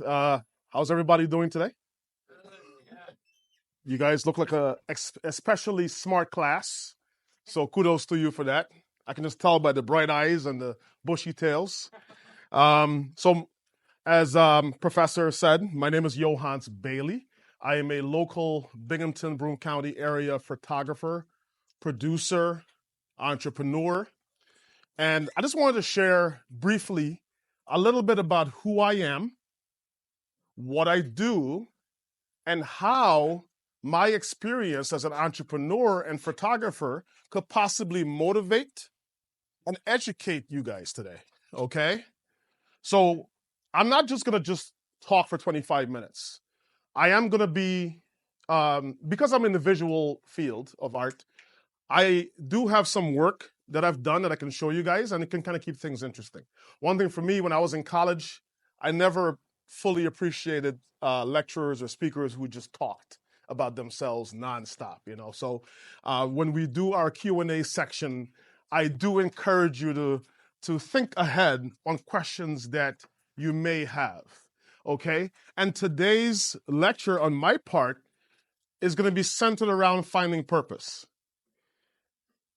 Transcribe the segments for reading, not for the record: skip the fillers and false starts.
How's everybody doing today? You guys look like a especially smart class, so kudos to you for that. I can just tell by the bright eyes and the bushy tails. So, as Professor said, my name is Yohance Bailey. I am a local Binghamton, Broome County area photographer, producer, entrepreneur, and I just wanted to share briefly a little bit about who I am, what I do, and how my experience as an entrepreneur and photographer could possibly motivate and educate you guys today. Okay? So I'm not just gonna just talk for 25 minutes. I am gonna be, because I'm in the visual field of art, I do have some work that I've done that I can show you guys, and it can kind of keep things interesting. One thing for me, when I was in college, I never fully appreciated lecturers or speakers who just talked about themselves nonstop. So when we do our Q&A section, I do encourage you to think ahead on questions that you may have. Okay, and today's lecture on my part is going to be centered around finding purpose.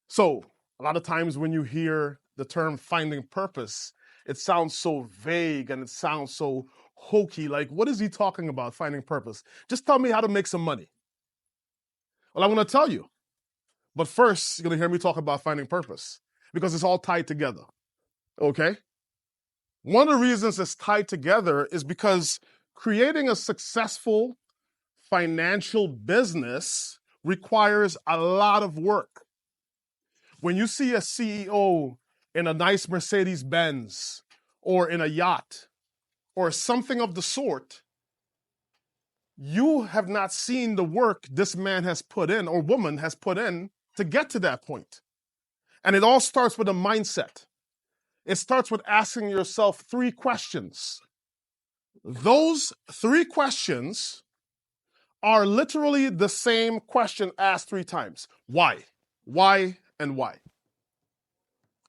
So, a lot of times when you hear the term finding purpose, it sounds so vague and it sounds so hokey. Like, what is he talking about, finding purpose? Just tell me how to make some money. Well, I'm going to tell you. But first, you're going to hear me talk about finding purpose because it's all tied together. Okay? One of the reasons it's tied together is because creating a successful financial business requires a lot of work. When you see a CEO in a nice Mercedes Benz or in a yacht or something of the sort, you have not seen the work this man has put in or woman has put in to get to that point. And it all starts with a mindset. It starts with asking yourself 3 questions. Those 3 questions are literally the same question asked 3 times. Why? Why? And why?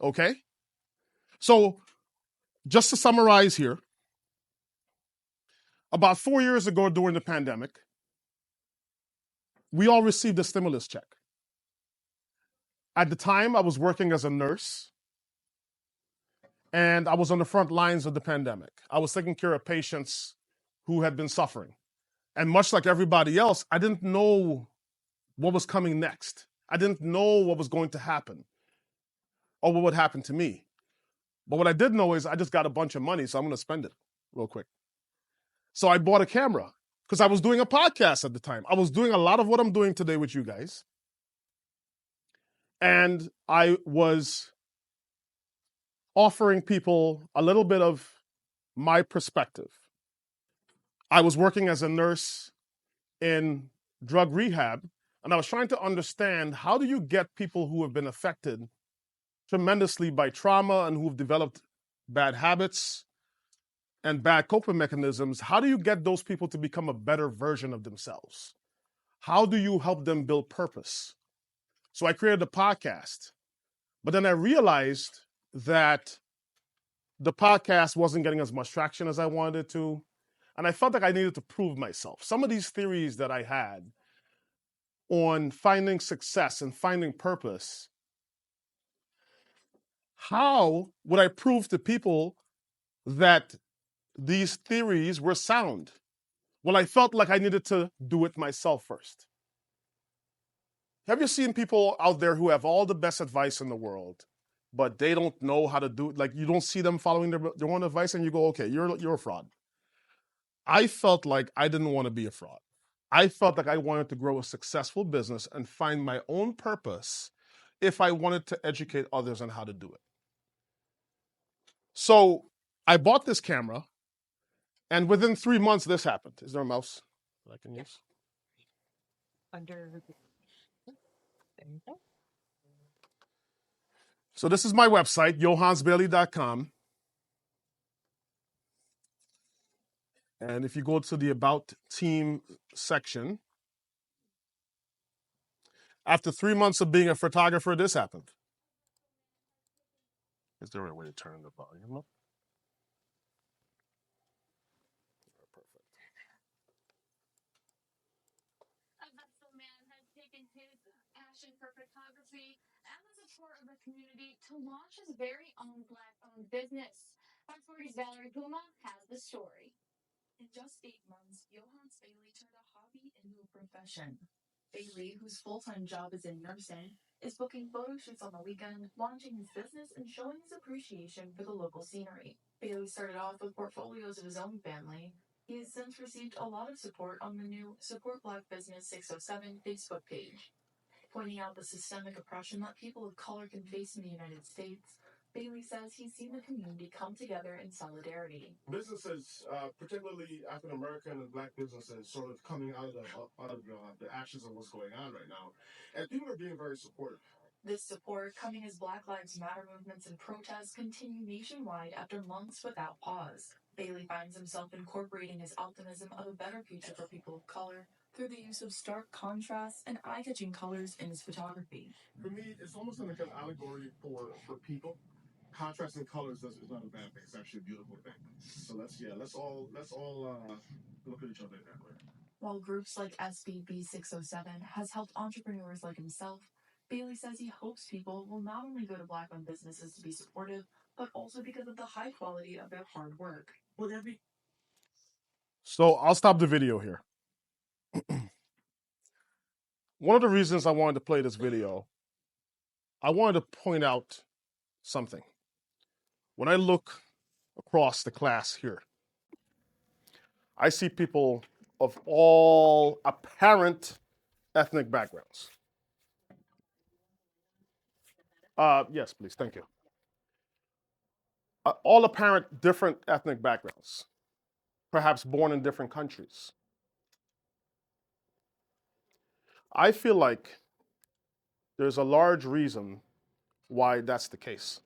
Okay? So, just to summarize here, about 4 years ago during the pandemic, we all received a stimulus check. At the time, I was working as a nurse, and I was on the front lines of the pandemic. I was taking care of patients who had been suffering. And much like everybody else, I didn't know what was coming next. I didn't know what was going to happen or what would happen to me. But what I did know is I just got a bunch of money, so I'm going to spend it real quick. So I bought a camera because I was doing a podcast at the time. I was doing a lot of what I'm doing today with you guys. And I was offering people a little bit of my perspective. I was working as a nurse in drug rehab, and I was trying to understand, how do you get people who have been affected tremendously by trauma and who've developed bad habits and bad coping mechanisms, how do you get those people to become a better version of themselves? How do you help them build purpose? So I created a podcast, but then I realized that the podcast wasn't getting as much traction as I wanted it to, and I felt like I needed to prove myself. Some of these theories that I had on finding success and finding purpose, how would I prove to people that these theories were sound? Well, I felt like I needed to do it myself first. Have you seen people out there who have all the best advice in the world, but they don't know how to do it? Like, you don't see them following their own advice and you go, okay, you're a fraud. I felt like I didn't want to be a fraud. I felt like I wanted to grow a successful business and find my own purpose if I wanted to educate others on how to do it. So I bought this camera, and within 3 months, this happened. Is there a mouse that I can use? There you go. So this is my website, yohancebailey.com. And if you go to the About Team section, after 3 months of being a photographer, this happened. Is there a way to turn the volume up? passion for photography and the support of the community to launch his very own Black-owned business. Our 40's Valerie Puma has the story. In just 8 months, Yohance Bailey turned a hobby into a profession. Bailey, whose full-time job is in nursing, is booking photo shoots on the weekend, launching his business, and showing his appreciation for the local scenery. Bailey started off with portfolios of his own family. He has since received a lot of support on the new Support Black Business 607 Facebook page. Pointing out the systemic oppression that people of color can face in the United States, Bailey says he's seen the community come together in solidarity. Businesses, particularly African American and Black businesses, sort of coming out of the actions of what's going on right now, and people are being very supportive. This support coming as Black Lives Matter movements and protests continue nationwide after months without pause. Bailey finds himself incorporating his optimism of a better future for people of color through the use of stark contrasts and eye-catching colors in his photography. For me, it's almost like an allegory for people. Contrasting colors is not a bad thing. It's actually a beautiful thing. So let's all look at each other that way. While groups like SBB 607 has helped entrepreneurs like himself, Bailey says he hopes people will not only go to Black-owned businesses to be supportive, but also because of the high quality of their hard work. Will there be? So I'll stop the video here. One of the reasons I wanted to play this video, I wanted to point out something. When I look across the class here, I see people of all apparent ethnic backgrounds. Yes, please, thank you. All apparent different ethnic backgrounds, perhaps born in different countries. I feel like there's a large reason why that's the case.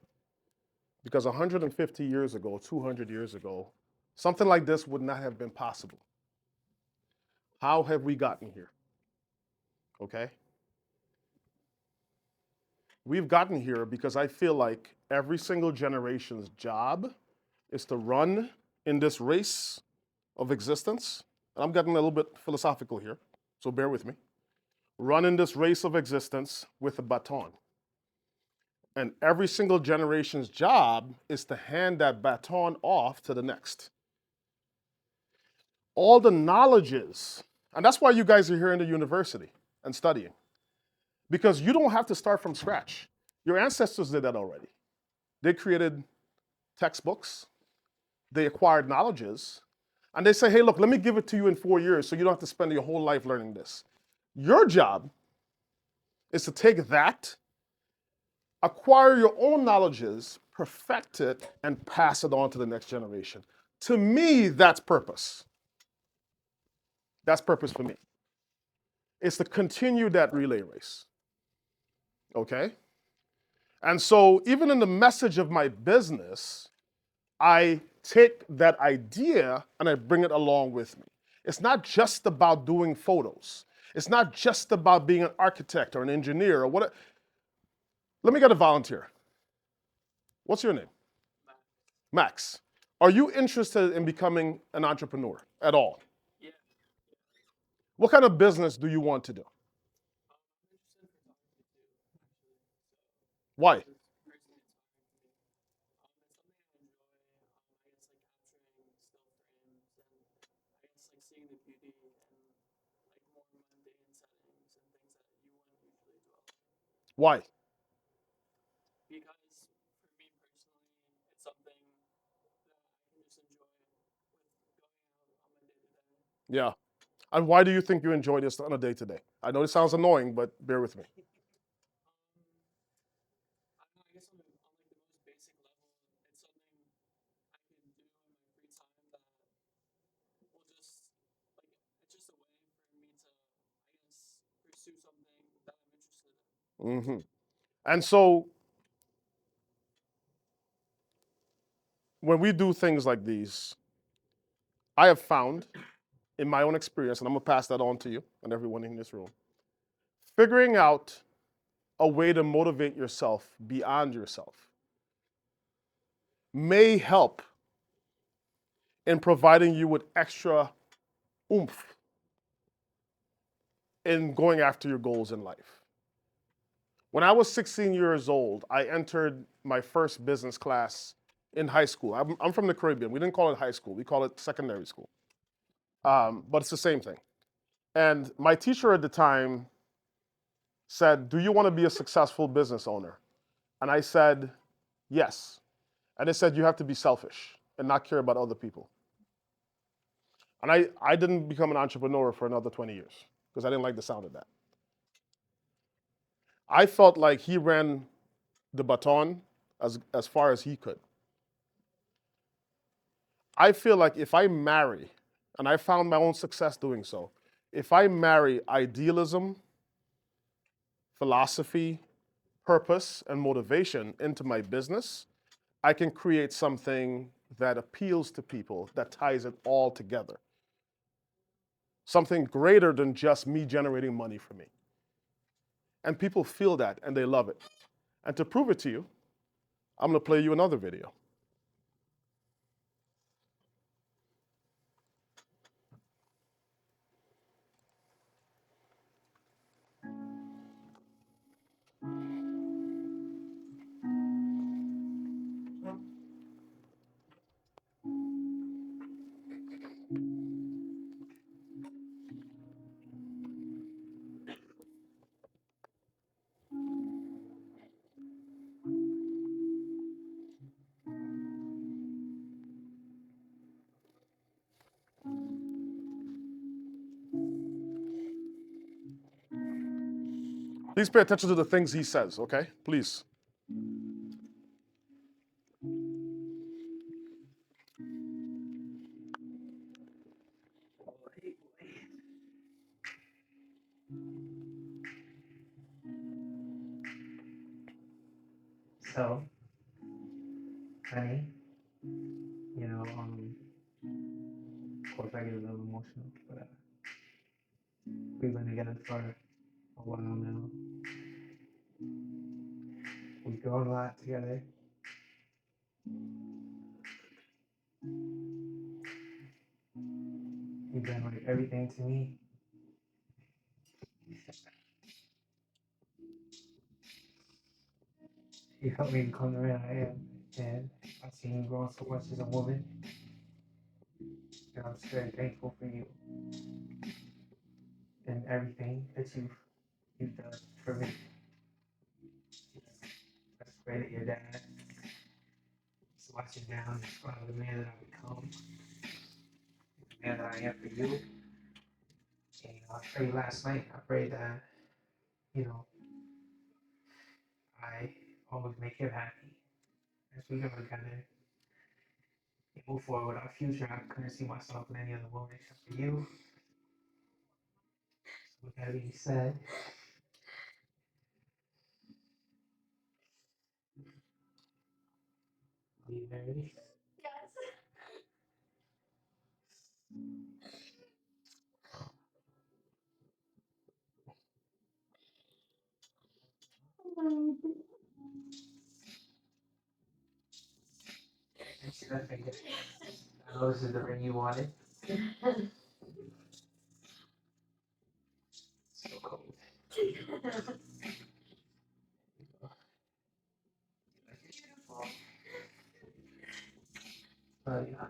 Because 150 years ago, 200 years ago, something like this would not have been possible. How have we gotten here? Okay? We've gotten here because I feel like every single generation's job is to run in this race of existence. And I'm getting a little bit philosophical here, so bear with me. Run in this race of existence with a baton. And every single generation's job is to hand that baton off to the next. All the knowledges, and that's why you guys are here in the university and studying. Because you don't have to start from scratch. Your ancestors did that already. They created textbooks, they acquired knowledges, and they say, hey, look, let me give it to you in 4 years so you don't have to spend your whole life learning this. Your job is to take that, acquire your own knowledges, perfect it, and pass it on to the next generation. To me, that's purpose. That's purpose for me. It's to continue that relay race. Okay? And so, even in the message of my business, I take that idea and I bring it along with me. It's not just about doing photos. It's not just about being an architect or an engineer or what. Let me get a volunteer. What's your name? Max. Are you interested in becoming an entrepreneur at all? Yeah. What kind of business do you want to do? I'm interested in photography too, actually. Why? It's personally inspiring to me. It's something I enjoy. I guess like capturing still frames and I guess like seeing the beauty in like more mundane settings and things that you wouldn't usually dwell on. Why? Because for me personally, it's something that I can just enjoy with going out on my day to day. Yeah. And why do you think you enjoy this on a day to day? I know it sounds annoying, but bear with me. I don't know, I guess on like the most basic level, it's something I can do in my free time that will just like it's just a way for me to I guess pursue something that I'm interested in. Mm-hmm. And so when we do things like these, I have found in my own experience, and I'm gonna pass that on to you and everyone in this room, figuring out a way to motivate yourself beyond yourself may help in providing you with extra oomph in going after your goals in life. When I was 16 years old, I entered my first business class in high school. I'm from the Caribbean. We didn't call it high school. We call it secondary school. But it's the same thing. And my teacher at the time said, "Do you want to be a successful business owner?" And I said, "Yes." And they said, "You have to be selfish and not care about other people." And I didn't become an entrepreneur for another 20 years because I didn't like the sound of that. I felt like he ran the baton as far as he could. I feel like if I marry, and I found my own success doing so, if I marry idealism, philosophy, purpose, and motivation into my business, I can create something that appeals to people, that ties it all together. Something greater than just me generating money for me. And people feel that and they love it. And to prove it to you, I'm going to play you another video. Please pay attention to the things he says, okay? Please. So, honey, of course I get a little emotional, but we've been together for a while now. We've grown a lot together. You've been like everything to me. You helped me become the man I am, and I've seen you grow so much as a woman, and I'm just very thankful for you and everything that you've done for me. I just pray that your dad is watching down in front of the man that I've become, the man that I am for you. And I prayed last night. I prayed that I always make him happy as we go together and move forward with our future. I couldn't see myself in any other woman except for you. So with that being said, are you married? And see that finger? I know this is the ring you wanted. So cold. Yeah.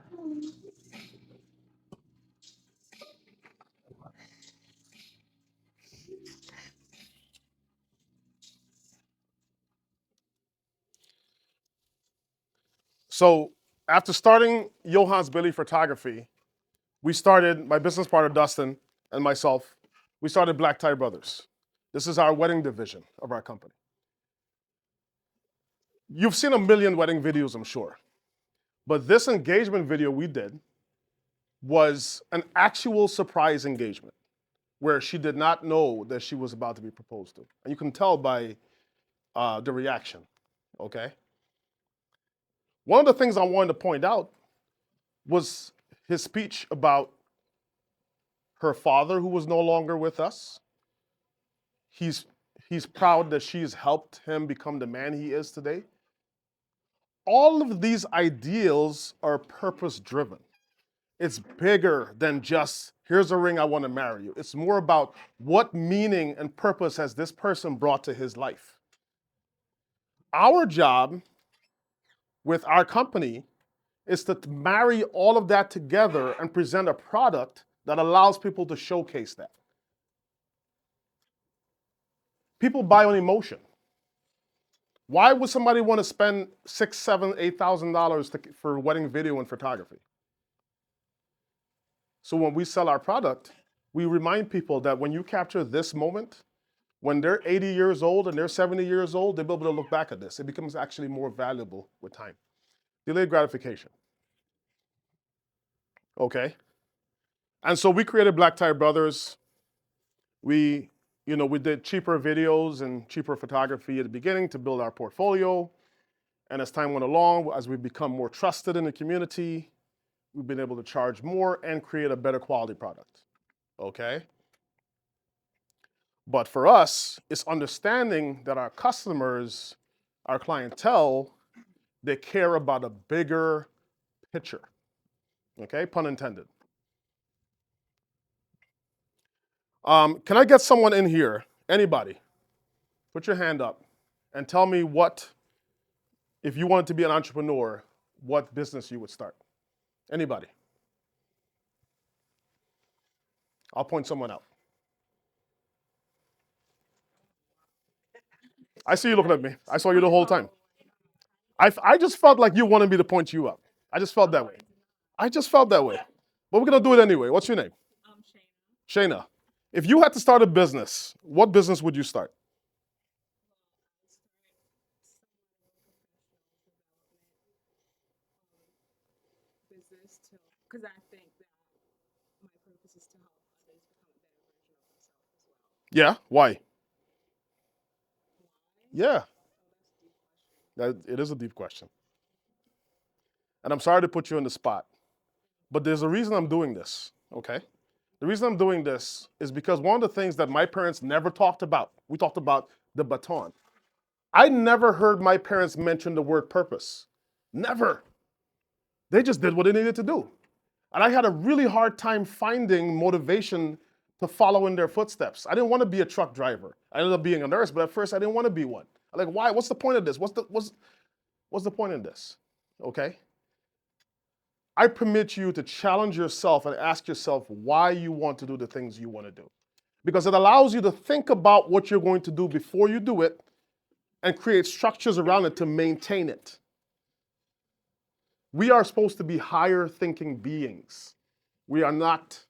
So after starting Yohance Bailey Photography, we started, my business partner Dustin and myself, we started BlackBriar Brothers. This is our wedding division of our company. You've seen a million wedding videos, I'm sure. But this engagement video we did was an actual surprise engagement where she did not know that she was about to be proposed to. And you can tell by the reaction, okay? One of the things I wanted to point out was his speech about her father, who was no longer with us. He's proud that she's helped him become the man he is today. All of these ideals are purpose driven. It's bigger than just, here's a ring, I want to marry you. It's more about what meaning and purpose has this person brought to his life. Our job with our company is to marry all of that together and present a product that allows people to showcase that. People buy on emotion. Why would somebody want to spend $6,000, $7,000, $8,000 for wedding video and photography? So when we sell our product, we remind people that when you capture this moment, when they're 80 years old and they're 70 years old, they'll be able to look back at this. It becomes actually more valuable with time. Delayed gratification. Okay? And so we created BlackBriar Brothers. We did cheaper videos and cheaper photography at the beginning to build our portfolio. And as time went along, as we become more trusted in the community, we've been able to charge more and create a better quality product. Okay? But for us, it's understanding that our customers, our clientele, they care about a bigger picture. Okay? Pun intended. Can I get someone in here, anybody, put your hand up and tell me what, if you wanted to be an entrepreneur, what business you would start? Anybody? I'll point someone out. I see you looking at me. I saw you the whole time. I just felt like you wanted me to point you up. I just felt that way. But we're going to do it anyway. What's your name? Shayna. Shayna. If you had to start a business, what business would you start? Business to, because I think that my purpose is to help others become a better version of themselves as well. Yeah. Why? Why? Yeah. Oh, that's a deep question. It is a deep question. And I'm sorry to put you on the spot, but there's a reason I'm doing this, okay? The reason I'm doing this is because one of the things that my parents never talked about, we talked about the baton. I never heard my parents mention the word purpose. Never. They just did what they needed to do. And I had a really hard time finding motivation to follow in their footsteps. I didn't want to be a truck driver. I ended up being a nurse, but at first I didn't want to be one. I'm like, why? What's the point of this? What's the point in this? Okay? I permit you to challenge yourself and ask yourself why you want to do the things you want to do. Because it allows you to think about what you're going to do before you do it and create structures around it to maintain it. We are supposed to be higher thinking beings. We are not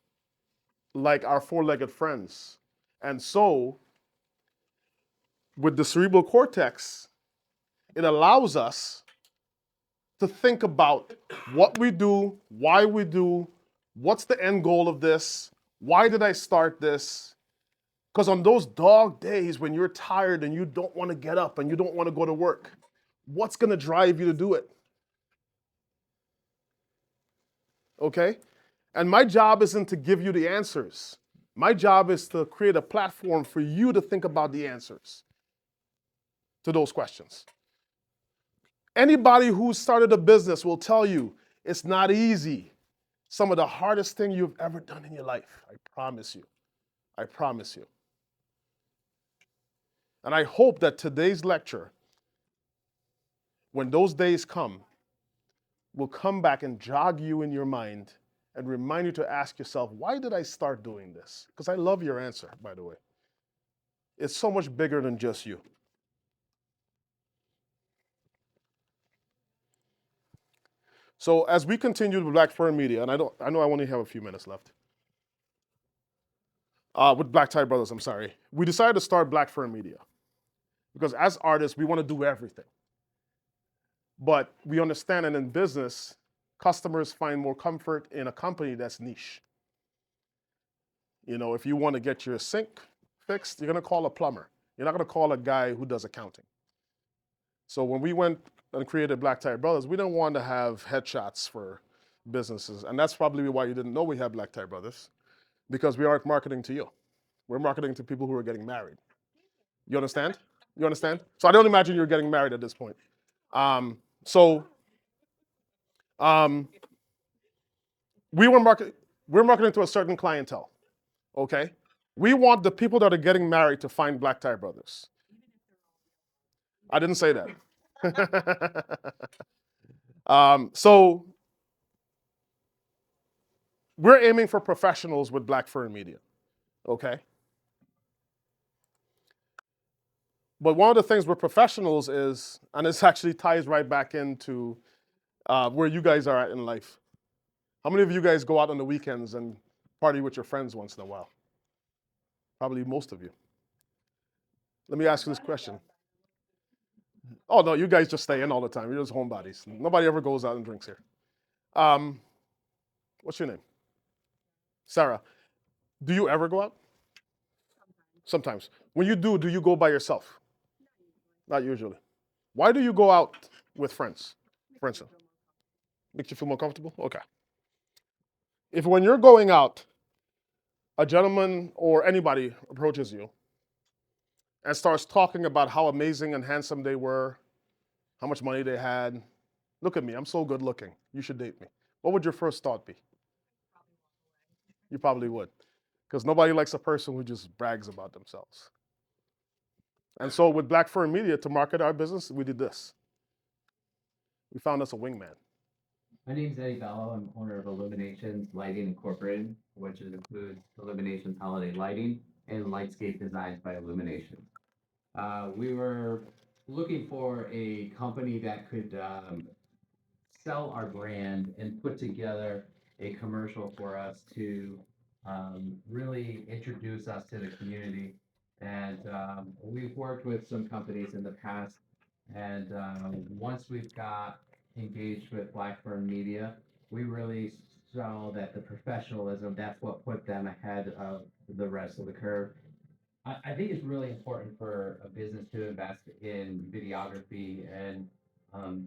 like our four-legged friends. And so, with the cerebral cortex, it allows us to think about what we do, why we do, what's the end goal of this, why did I start this? Because on those dog days when you're tired and you don't want to get up and you don't want to go to work, what's going to drive you to do it? Okay? And my job isn't to give you the answers. My job is to create a platform for you to think about the answers to those questions. Anybody who started a business will tell you it's not easy. Some of the hardest thing you've ever done in your life. I promise you. I promise you. And I hope that today's lecture, when those days come, will come back and jog you in your mind and remind you to ask yourself, why did I start doing this? Because I love your answer, by the way. It's so much bigger than just you. So as we continue with BlackBriar Media, and I know I only have a few minutes left. With BlackBriar Brothers, I'm sorry. We decided to start BlackBriar Media. Because as artists, we want to do everything. But we understand that in business, customers find more comfort in a company that's niche. You know, if you want to get your sink fixed, you're going to call a plumber. You're not going to call a guy who does accounting. So when we went and created BlackBriar Brothers, we didn't want to have headshots for businesses. And that's probably why you didn't know we had BlackBriar Brothers, because we aren't marketing to you. We're marketing to people who are getting married. You understand? You understand? So I don't imagine you're getting married at this point. We're marketing to a certain clientele, okay? We want the people that are getting married to find BlackBriar Brothers. I didn't say that. So we're aiming for professionals with BlackBriar Media, okay? But one of the things with professionals is, and this actually ties right back into where you guys are at in life. How many of you guys go out on the weekends and party with your friends once in a while? Probably most of you. Let me ask you this question. Oh, no, you guys just stay in all the time. You're just homebodies. Nobody ever goes out and drinks here. What's your name? Sarah. Do you ever go out? Sometimes. When you do you go by yourself? Not usually. Why do you go out with friends, for instance? Makes you feel more comfortable? Okay. If when you're going out, a gentleman or anybody approaches you and starts talking about how amazing and handsome they were, how much money they had, look at me, I'm so good looking, you should date me. What would your first thought be? You probably would. Because nobody likes a person who just brags about themselves. And so with BlackBriar Media, to market our business, we did this. We found us a wingman. My name's Eddie Bello. I'm owner of Illuminations Lighting Incorporated, which includes Illuminations Holiday Lighting and Lightscape Designs by Illuminations. We were looking for a company that could sell our brand and put together a commercial for us to really introduce us to the community. And we've worked with some companies in the past. And once we've got engaged with BlackBriar Media, we really saw that the professionalism, that's what put them ahead of the rest of the curve. I think it's really important for a business to invest in videography and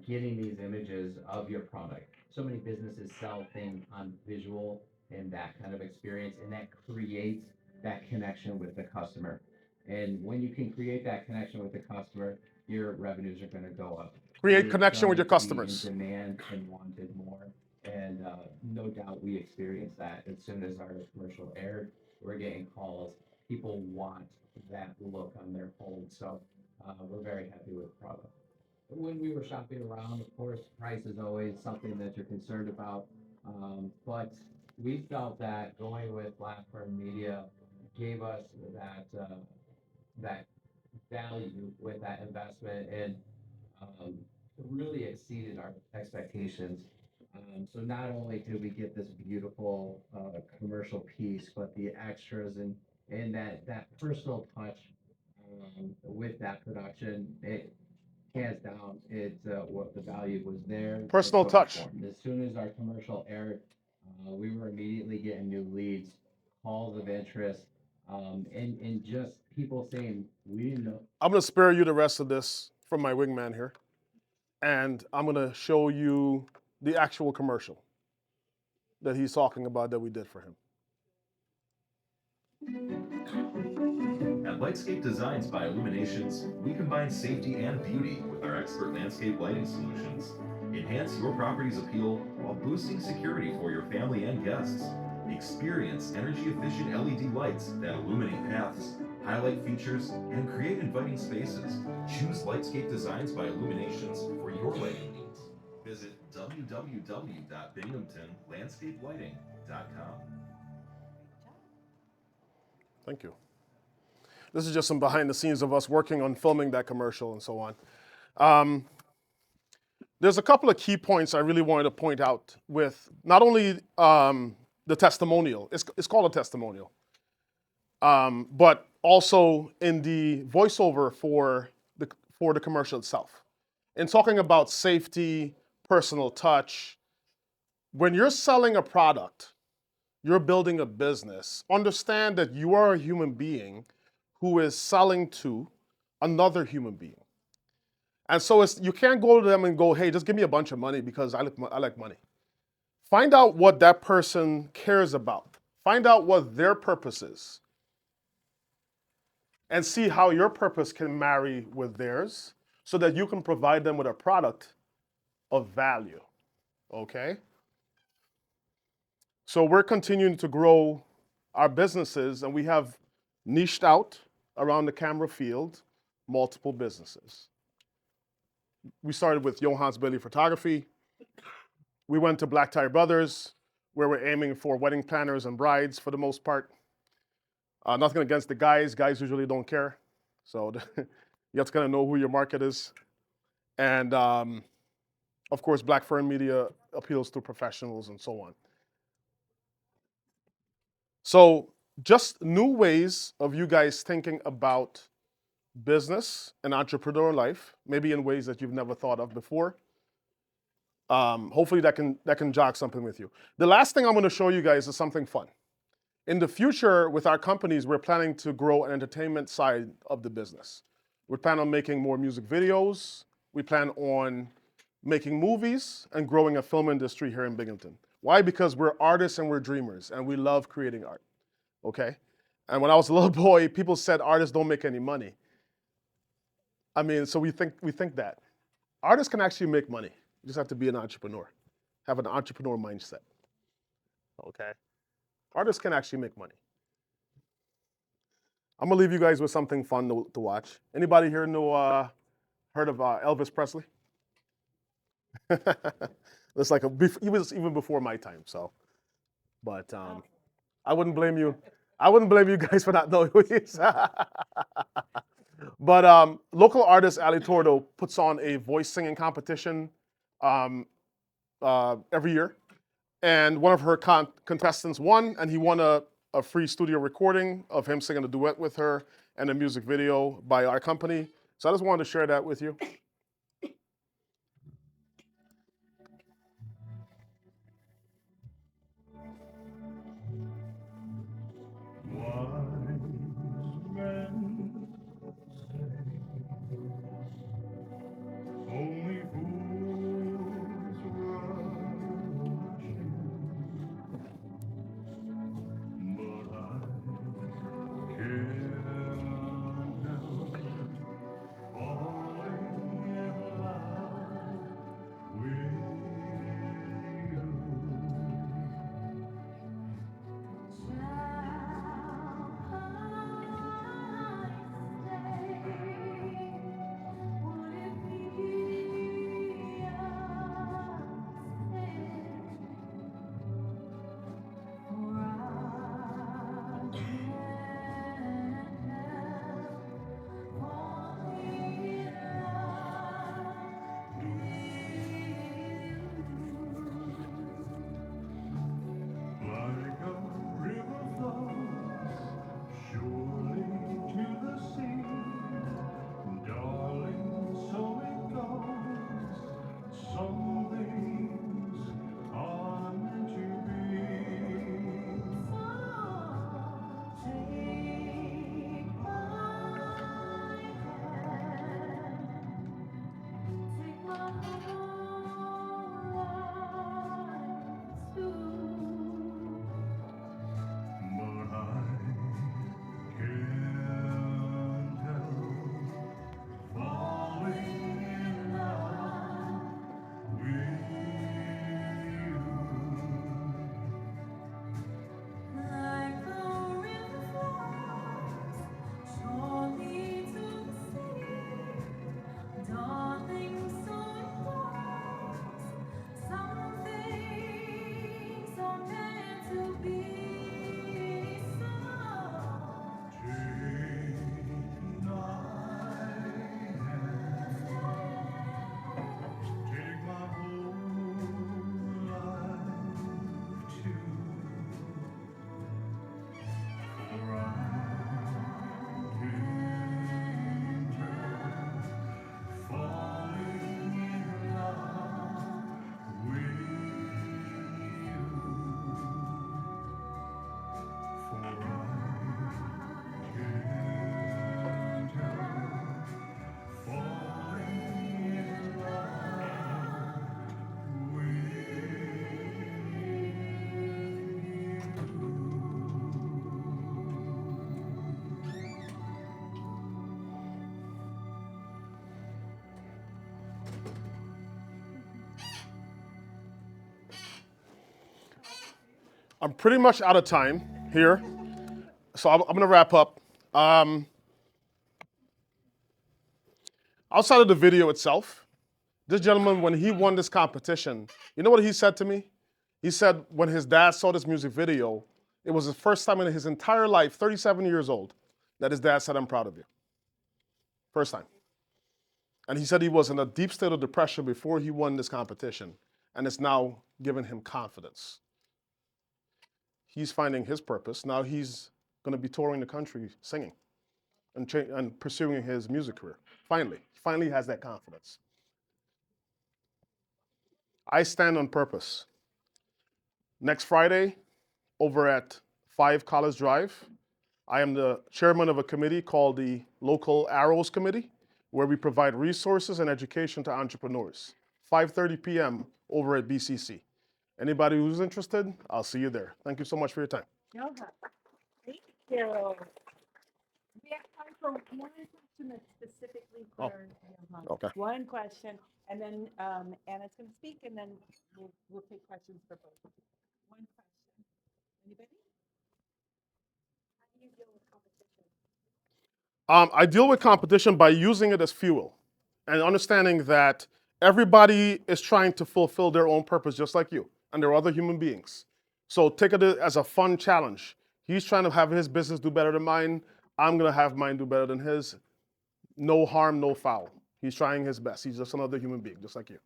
getting these images of your product. So many businesses sell things on visual and that kind of experience, and that creates that connection with the customer. And when you can create that connection with the customer, your revenues are going to go up. Create It's connection with your going to be customers. in demand and wanted more. And no doubt we experienced that as soon as our commercial aired. We're getting calls. People want that look on their home. So we're very happy with the product. When we were shopping around, of course, price is always something that you're concerned about. But we felt that going with BlackBriar Media gave us that value with that investment and really exceeded our expectations. So not only did we get this beautiful commercial piece, but the extras and that personal touch with that production, it hands down, it's what the value was there. Personal It's so touch. important. As soon as our commercial aired, we were immediately getting new leads, calls of interest, and just people saying, we didn't know. I'm going to spare you the rest of this from my wingman here. And I'm going to show you the actual commercial that he's talking about that we did for him. At Lightscape Designs by Illuminations, we combine safety and beauty with our expert landscape lighting solutions. Enhance your property's appeal while boosting security for your family and guests. Experience energy-efficient LED lights that illuminate paths, highlight features, and create inviting spaces. Choose Lightscape Designs by Illuminations for your lighting needs. Visit www.binghamtonlandscapelighting.com. Thank you. This is just some behind the scenes of us working on filming that commercial and so on. There's a couple of key points I really wanted to point out with not only the testimonial, it's called a testimonial, but also in the voiceover for the commercial itself. In talking about safety, personal touch, when you're selling a product, you're building a business, understand that you are a human being who is selling to another human being. And so you can't go to them and go, hey, just give me a bunch of money because I like money. Find out what that person cares about. Find out what their purpose is. And see how your purpose can marry with theirs so that you can provide them with a product of value. Okay? So we're continuing to grow our businesses, and we have niched out around the camera field multiple businesses. we started with Yohance Bailey Photography. We went to Black Brothers, where we're aiming for wedding planners and brides for the most part. Nothing against the guys. Guys usually don't care. So you have to kind of know who your market is. And of course, Black Fern Media appeals to professionals and so on. So just new ways of you guys thinking about business and entrepreneur life, maybe in ways that you've never thought of before. Hopefully that can jog something with you. The last thing I'm going to show you guys is something fun. In the future, with our companies, we're planning to grow an entertainment side of the business. We plan on making more music videos. We plan on making movies and growing a film industry here in Binghamton. Why? Because we're artists and we're dreamers, and we love creating art, okay? And when I was a little boy, people said artists don't make any money. I mean, so we think that. Artists can actually make money. You just have to be an entrepreneur, have an entrepreneur mindset, okay? Artists can actually make money. I'm gonna leave you guys with something fun to watch. Anybody here heard of Elvis Presley? It's like he was even before my time. So, but I wouldn't blame you. I wouldn't blame you guys for not knowing who he is. But local artist Ali Tordo puts on a voice singing competition every year. And one of her contestants won, and he won a free studio recording of him singing a duet with her and a music video by our company. So I just wanted to share that with you. I'm pretty much out of time here, so I'm going to wrap up. Outside of the video itself, This gentleman, when he won this competition, you know what he said to me? He said when his dad saw this music video, it was the first time in his entire life, 37 years old, that his dad said, "I'm proud of you." First time. And he said he was in a deep state of depression before he won this competition, and it's now given him confidence. He's finding his purpose. Now he's going to be touring the country singing and pursuing his music career. Finally has that confidence. I stand on purpose. Next Friday, over at 5 College Drive, I am the chairman of a committee called the Local Arrows Committee, where we provide resources and education to entrepreneurs. 5:30 p.m. over at BCC. Anybody who's interested, I'll see you there. Thank you so much for your time. Thank you. We have time for one question that's specifically for Yohance. Okay. One question, and then Anna's going to speak, and then we'll take questions for both of you. One question. Anybody? How do you deal with competition? I deal with competition by using it as fuel and understanding that everybody is trying to fulfill their own purpose just like you, and they're other human beings. So take it as a fun challenge. He's trying to have his business do better than mine. I'm going to have mine do better than his. No harm, no foul. He's trying his best. He's just another human being, just like you.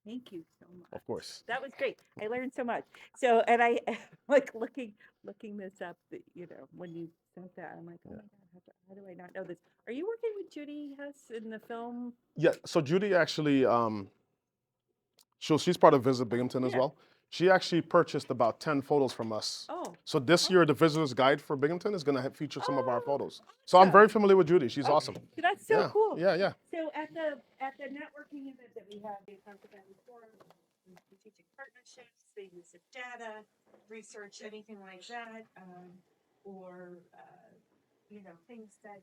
Thank you so much. Of course. That was great. I learned so much. So, and I like looking this up. You know, when you sent that, I'm like, oh my God, how do I not know this? Are you working with Judy Hess in the film? Yeah. So Judy actually, she's part of Visit Binghamton as well. She actually purchased about 10 photos from us. Oh. So this year, the visitor's guide for Binghamton is going to feature some of our photos. So I'm very familiar with Judy. She's awesome. That's so cool. Yeah. So at the networking event that we had, they talked about before strategic partnerships, the use of data, research, anything like that, or you know, things that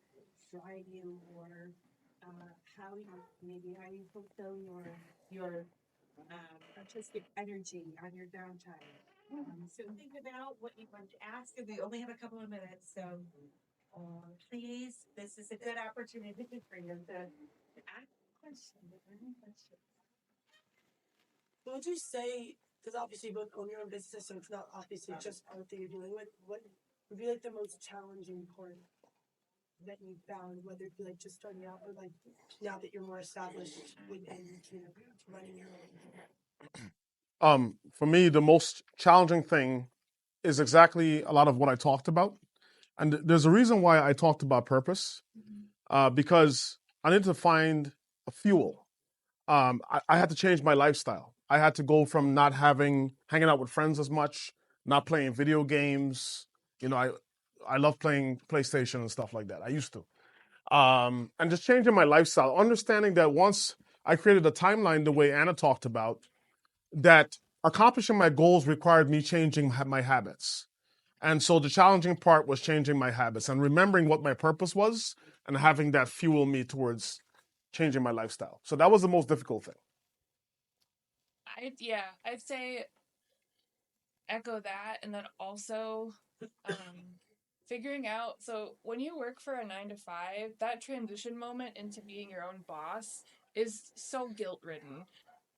drive you, or how you fulfill your artistic energy on your downtime. So think about what you want to ask, and we only have a couple of minutes, so please, this is a good opportunity for you to ask questions. What would you say, because obviously you both own your own business, so it's not obviously just art that you're dealing with, what would be like the most challenging part that you found, whether it be like just starting out or like now that you're more established within, you know, running your own? For me, the most challenging thing is exactly a lot of what I talked about. And there's a reason why I talked about purpose, because I need to find a fuel. I had to change my lifestyle. I had to go from not hanging out with friends as much, not playing video games. You know, I love playing PlayStation and stuff like that. I used to. And just changing my lifestyle, understanding that once I created a timeline the way Anna talked about, that accomplishing my goals required me changing my habits. And so the challenging part was changing my habits and remembering what my purpose was and having that fuel me towards changing my lifestyle. So that was the most difficult thing. I'd say echo that, and then also figuring out, so when you work for a 9 to 5, that transition moment into being your own boss is so guilt-ridden.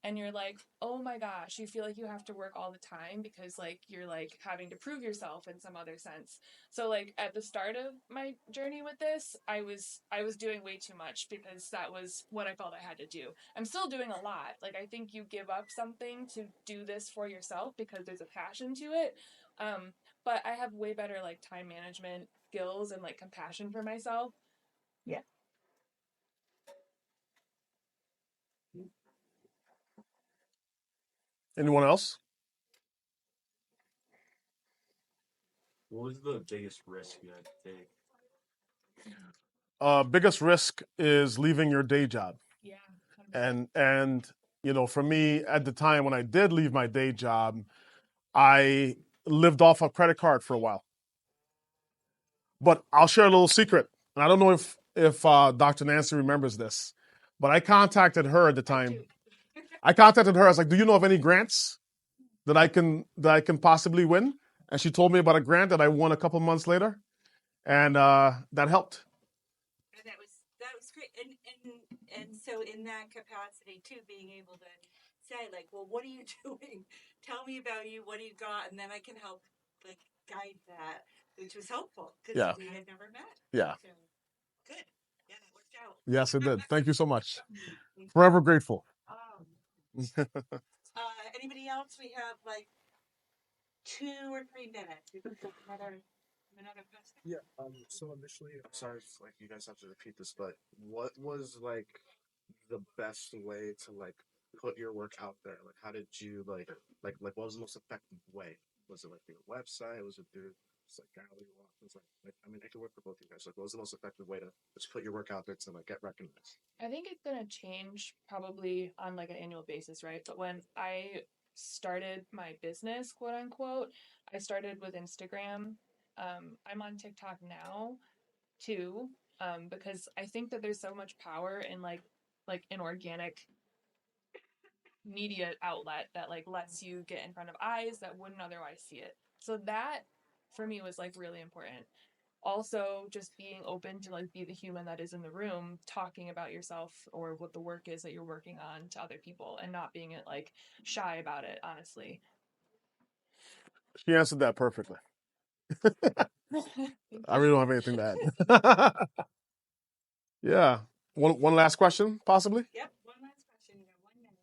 And you're like, oh my gosh, you feel like you have to work all the time because like you're like having to prove yourself in some other sense. So like at the start of my journey with this, I was doing way too much because that was what I felt I had to do. I'm still doing a lot. Like I think you give up something to do this for yourself because there's a passion to it. But I have way better like time management skills and like compassion for myself. Yeah. Anyone else? What was the biggest risk you had to take? Biggest risk is leaving your day job. Yeah. And you know, for me at the time when I did leave my day job, I lived off a credit card for a while. But I'll share a little secret. And I don't know if Dr. Nancy remembers this, but I contacted her at the time. I was like, do you know of any grants that I can possibly win? And she told me about a grant that I won a couple months later. And that helped. And that was great. And so in that capacity too, being able to say like, well, what are you doing? Tell me about you. What do you got? And then I can help like guide that, which was helpful because Yeah. we had never met. Yeah. So good. Yeah, that worked out. Yes, it did. Thank you so much. Forever grateful. Anybody else? We have like 2 or 3 minutes. We've got another question. Yeah. So initially, I'm sorry if like you guys have to repeat this, but what was like the best way to like put your work out there? Like, how did you like what was the most effective way? Was it like through a website? Was it through just like gallery walk? Was like I mean, it could work for both of you guys. Like, what was the most effective way to just put your work out there to like get recognized? I think it's gonna change probably on like an annual basis, right? But when I started my business, quote unquote, I started with Instagram. I'm on TikTok now too, because I think that there's so much power in like an organic media outlet that like lets you get in front of eyes that wouldn't otherwise see it. So that for me was like really important. Also just being open to like be the human that is in the room talking about yourself or what the work is that you're working on to other people and not being like shy about it, honestly. She answered that perfectly. I really don't have anything to add. Yeah. One last question, possibly? Yep. One last question. You got 1 minute.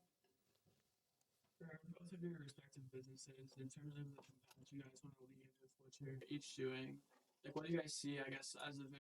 For both of your respective businesses, in terms of the path you guys want to lead with what you're each doing, like what do you guys see, I guess, as the